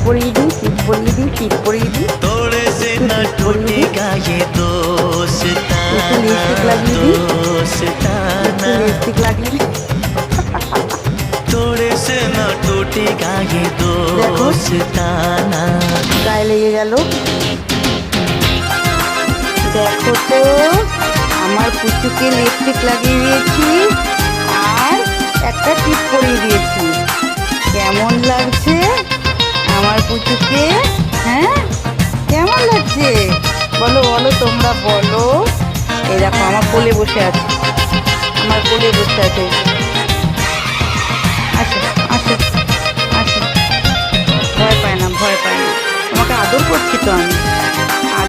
পরিয়ে দিই, টিপ পরিয়ে দিই, টিপ পরিয়ে দিই, तोड़े से न टूटेगा ये दोस्ताना, একটু লিপস্টিক লাগিয়ে দিই, একটু दोस्ताना। লিপস্টিক লাগিয়ে দিই। तोड़े से न टूटेगा ये दोस्ताना। গায়ে লেগে গেল। দেখো তো আমার পুচুকে লিপস্টিক লাগিয়ে দিয়েছি আর একটা টিপ পরিয়ে দিয়েছি। কেমন লাগছে আমার পুচুকে? হ্যাঁ, কেমন লাগছে বলো বলো, তোমরা বলো। এই দেখো আমার কোলে বসে আছে, আমার কোলে বসে আছে। আসো আসো আসো, ভয় পায় না, ভয় পায় না, তোমাকে আদর করছি তো আমি।